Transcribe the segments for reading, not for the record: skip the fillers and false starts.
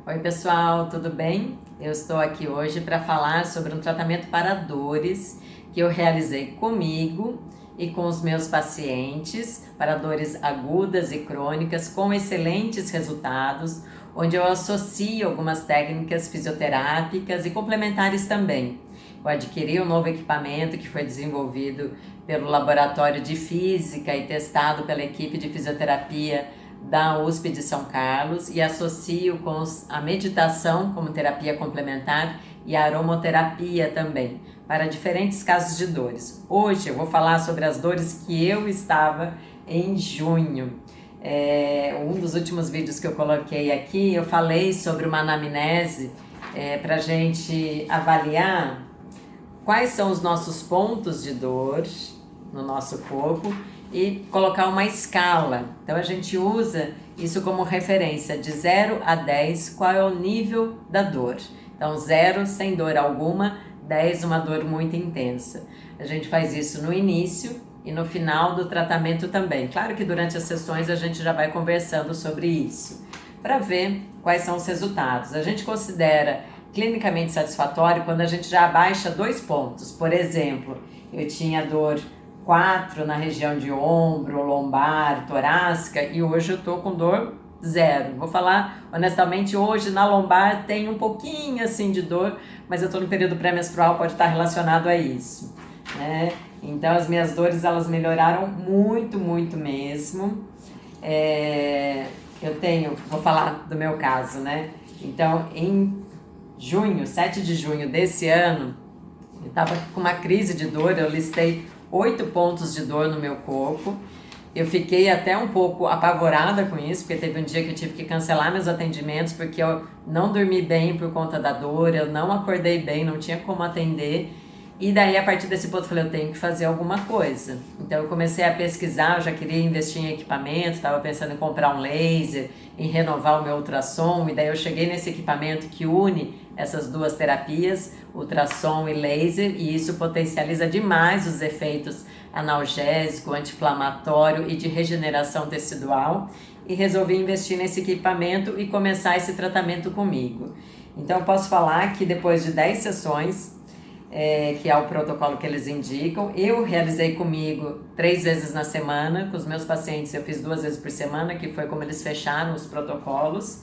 Oi pessoal, tudo bem? Eu estou aqui hoje para falar sobre um tratamento para dores que eu realizei comigo e com os meus pacientes para dores agudas e crônicas com excelentes resultados, onde eu associo algumas técnicas fisioterápicas e complementares também. Eu adquiri um novo equipamento que foi desenvolvido pelo Laboratório de Física e testado pela equipe de fisioterapia da USP de São Carlos e associo com a meditação como terapia complementar e a aromoterapia também, para diferentes casos de dores. Hoje eu vou falar sobre as dores que eu estava em junho. Um dos últimos vídeos que eu coloquei aqui, eu falei sobre uma anamnese para a gente avaliar quais são os nossos pontos de dor no nosso corpo e colocar uma escala. Então a gente usa isso como referência de 0 a 10, qual é o nível da dor. Então 0 sem dor alguma, 10 uma dor muito intensa. A gente faz isso no início e no final do tratamento também. Claro que durante as sessões a gente já vai conversando sobre isso, para ver quais são os resultados. A gente considera clinicamente satisfatório quando a gente já abaixa 2 pontos. Por exemplo, eu tinha dor 4 na região de ombro, lombar, torácica e hoje eu tô com dor 0. Vou falar honestamente, hoje na lombar tem um pouquinho assim de dor, mas eu tô no período pré-menstrual, pode estar relacionado a isso, né? Então as minhas dores elas melhoraram muito mesmo. Vou falar do meu caso, né? Então em junho, 7 de junho desse ano, eu tava com uma crise de dor, eu listei 8 pontos de dor no meu corpo. Eu fiquei até um pouco apavorada com isso, porque teve um dia que eu tive que cancelar meus atendimentos, porque eu não dormi bem por conta da dor, eu não acordei bem, não tinha como atender. E daí, a partir desse ponto, eu falei, eu tenho que fazer alguma coisa. Então, eu comecei a pesquisar, eu já queria investir em equipamento, estava pensando em comprar um laser, em renovar o meu ultrassom, e daí eu cheguei nesse equipamento que une essas duas terapias, ultrassom e laser, e isso potencializa demais os efeitos analgésico, anti-inflamatório e de regeneração tecidual, e resolvi investir nesse equipamento e começar esse tratamento comigo. Então, eu posso falar que depois de 10 sessões, que é o protocolo que eles indicam, eu realizei comigo 3 vezes na semana, com os meus pacientes eu fiz 2 vezes por semana, que foi como eles fecharam os protocolos,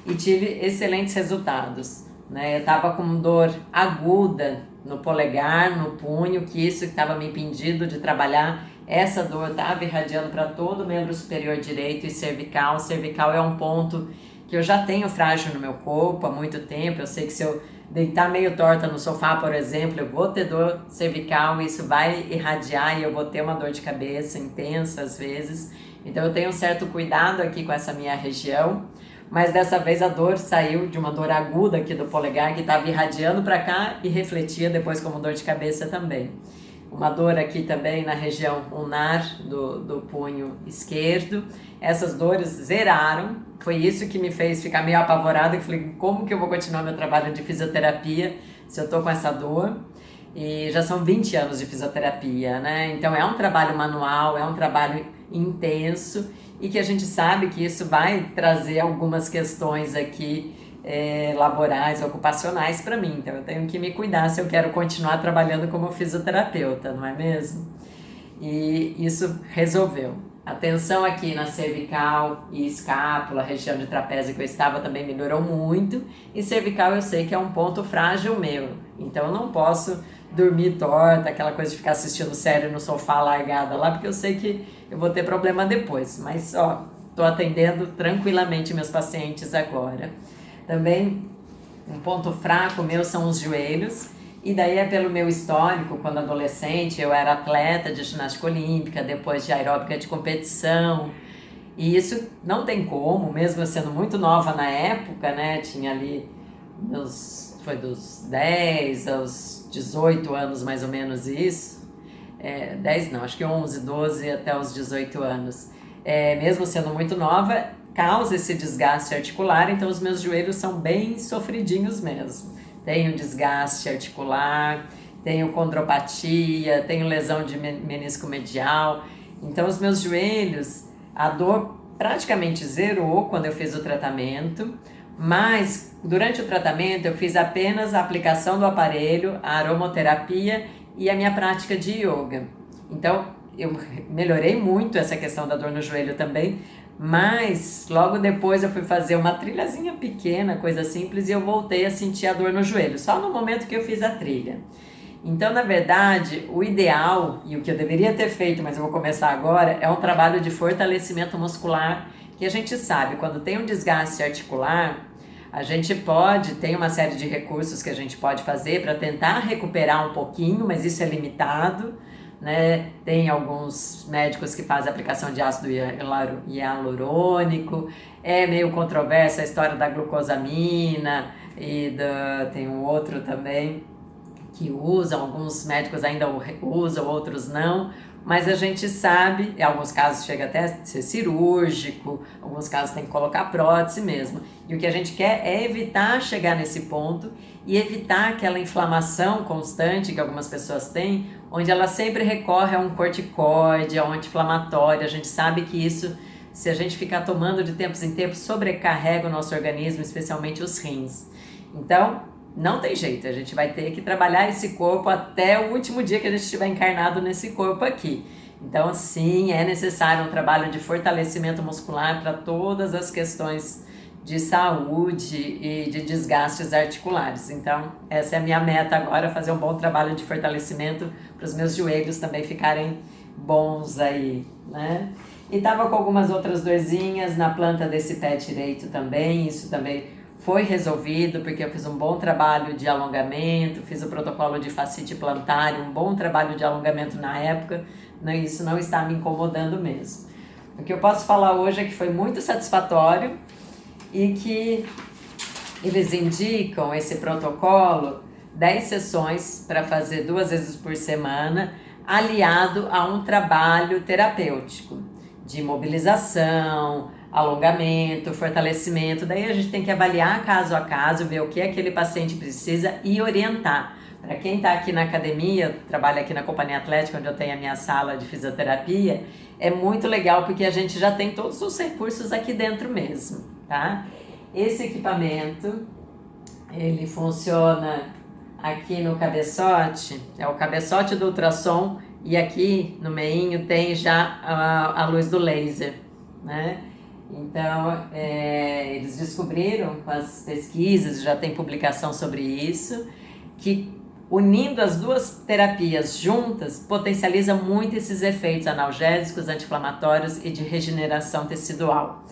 e tive excelentes resultados, né? Eu estava com dor aguda no polegar, no punho, que isso estava me impedindo de trabalhar. Essa dor estava irradiando para todo o membro superior direito e cervical. Cervical é um ponto que eu já tenho frágil no meu corpo há muito tempo. Eu sei que se eu deitar meio torta no sofá, por exemplo, eu vou ter dor cervical, isso vai irradiar e eu vou ter uma dor de cabeça intensa às vezes. Então eu tenho um certo cuidado aqui com essa minha região, mas dessa vez a dor saiu de uma dor aguda aqui do polegar que estava irradiando para cá e refletia depois como dor de cabeça também. Uma dor aqui também na região ulnar do punho esquerdo. Essas dores zeraram. Foi isso que me fez ficar meio apavorada e falei, como que eu vou continuar meu trabalho de fisioterapia se eu tô com essa dor? E já são 20 anos de fisioterapia, né? Então é um trabalho manual, é um trabalho intenso e que a gente sabe que isso vai trazer algumas questões aqui laborais, ocupacionais para mim. Então eu tenho que me cuidar se eu quero continuar trabalhando como fisioterapeuta, não é mesmo? E isso resolveu. A tensão aqui na cervical e escápula, região de trapézio que eu estava também melhorou muito. E cervical eu sei que é um ponto frágil meu. Então eu não posso dormir torta, aquela coisa de ficar assistindo série no sofá largada lá, porque eu sei que eu vou ter problema depois. Mas ó, tô atendendo tranquilamente meus pacientes agora. Também um ponto fraco meu são os joelhos. E daí é pelo meu histórico, quando adolescente eu era atleta de ginástica olímpica, depois de aeróbica de competição, e isso não tem como, mesmo eu sendo muito nova na época, né, tinha ali, foi dos 10 aos 18 anos mais ou menos isso, 10 não, acho que 11, 12 até os 18 anos, mesmo sendo muito nova, causa esse desgaste articular, então os meus joelhos são bem sofridinhos mesmo. Tenho desgaste articular, tenho condropatia, tenho lesão de menisco medial. Então, os meus joelhos, a dor praticamente zerou quando eu fiz o tratamento. Mas durante o tratamento eu fiz apenas a aplicação do aparelho, a aromaterapia e a minha prática de yoga. Então eu melhorei muito essa questão da dor no joelho também, mas logo depois eu fui fazer uma trilhazinha pequena, coisa simples, e eu voltei a sentir a dor no joelho, só no momento que eu fiz a trilha. Então, na verdade, o ideal, e o que eu deveria ter feito, mas eu vou começar agora, é um trabalho de fortalecimento muscular, que a gente sabe, quando tem um desgaste articular, a gente tem uma série de recursos que a gente pode fazer para tentar recuperar um pouquinho, mas isso é limitado, né? Tem alguns médicos que fazem aplicação de ácido hialurônico, é meio controversa a história da glucosamina, tem um outro também que usam, alguns médicos ainda usam, outros não, mas a gente sabe, em alguns casos chega até a ser cirúrgico, em alguns casos tem que colocar prótese mesmo. E o que a gente quer é evitar chegar nesse ponto e evitar aquela inflamação constante que algumas pessoas têm, onde ela sempre recorre a um corticoide, a um anti-inflamatório. A gente sabe que isso, se a gente ficar tomando de tempos em tempos, sobrecarrega o nosso organismo, especialmente os rins. Então, não tem jeito, a gente vai ter que trabalhar esse corpo até o último dia que a gente estiver encarnado nesse corpo aqui. Então, sim, é necessário um trabalho de fortalecimento muscular para todas as questões de saúde e de desgastes articulares. Então, essa é a minha meta agora, fazer um bom trabalho de fortalecimento para os meus joelhos também ficarem bons aí, né? E tava com algumas outras dorzinhas na planta desse pé direito também, isso também foi resolvido, porque eu fiz um bom trabalho de alongamento, fiz o protocolo de fascite plantar, um bom trabalho de alongamento na época, né? Isso não está me incomodando mesmo. O que eu posso falar hoje é que foi muito satisfatório e que eles indicam esse protocolo 10 sessões para fazer 2 vezes por semana, aliado a um trabalho terapêutico de mobilização, alongamento, fortalecimento. Daí a gente tem que avaliar caso a caso, ver o que aquele paciente precisa e orientar. Para quem está aqui na academia, trabalha aqui na Companhia Atlética, onde eu tenho a minha sala de fisioterapia, é muito legal porque a gente já tem todos os recursos aqui dentro mesmo, tá? Esse equipamento, ele funciona aqui no cabeçote, é o cabeçote do ultrassom, e aqui no meinho tem já a luz do laser, né? Então, eles descobriram com as pesquisas, já tem publicação sobre isso, que unindo as duas terapias juntas, potencializa muito esses efeitos analgésicos, anti-inflamatórios e de regeneração tecidual.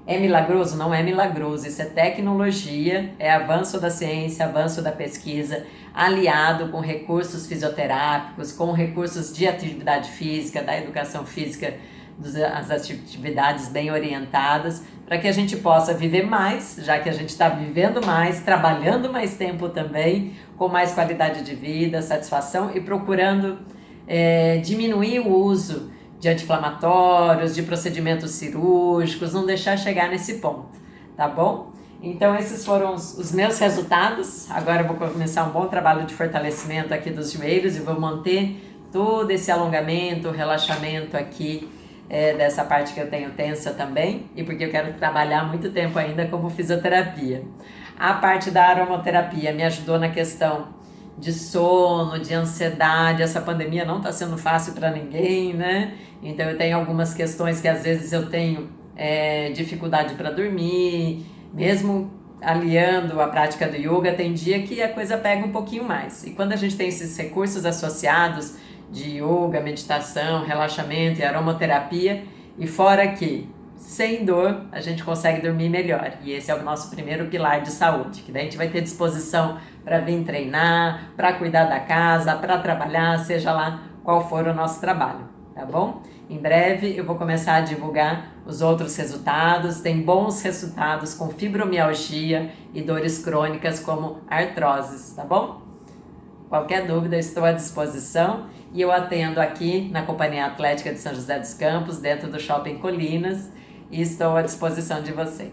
É milagroso? Não é milagroso, isso é tecnologia, é avanço da ciência, avanço da pesquisa, aliado com recursos fisioterápicos, com recursos de atividade física, da educação física, as atividades bem orientadas, para que a gente possa viver mais, já que a gente está vivendo mais, trabalhando mais tempo também, com mais qualidade de vida, satisfação e procurando diminuir o uso de anti-inflamatórios, de procedimentos cirúrgicos, não deixar chegar nesse ponto, tá bom? Então esses foram os meus resultados. Agora eu vou começar um bom trabalho de fortalecimento aqui dos joelhos e vou manter todo esse alongamento, relaxamento aqui, dessa parte que eu tenho tensa também, e porque eu quero trabalhar muito tempo ainda como fisioterapia. A parte da aromaterapia me ajudou na questão de sono, de ansiedade. Essa pandemia não está sendo fácil para ninguém, né? Então eu tenho algumas questões que às vezes eu tenho dificuldade para dormir, mesmo aliando a prática do yoga, tem dia que a coisa pega um pouquinho mais. E quando a gente tem esses recursos associados de yoga, meditação, relaxamento e aromaterapia, e fora que sem dor a gente consegue dormir melhor, e esse é o nosso primeiro pilar de saúde, que daí a gente vai ter disposição para vir treinar, para cuidar da casa, para trabalhar, seja lá qual for o nosso trabalho, tá bom? Em breve eu vou começar a divulgar os outros resultados. Tem bons resultados com fibromialgia e dores crônicas como artroses, tá bom? Qualquer dúvida, estou à disposição, e eu atendo aqui na Companhia Atlética de São José dos Campos, dentro do Shopping Colinas, e estou à disposição de vocês.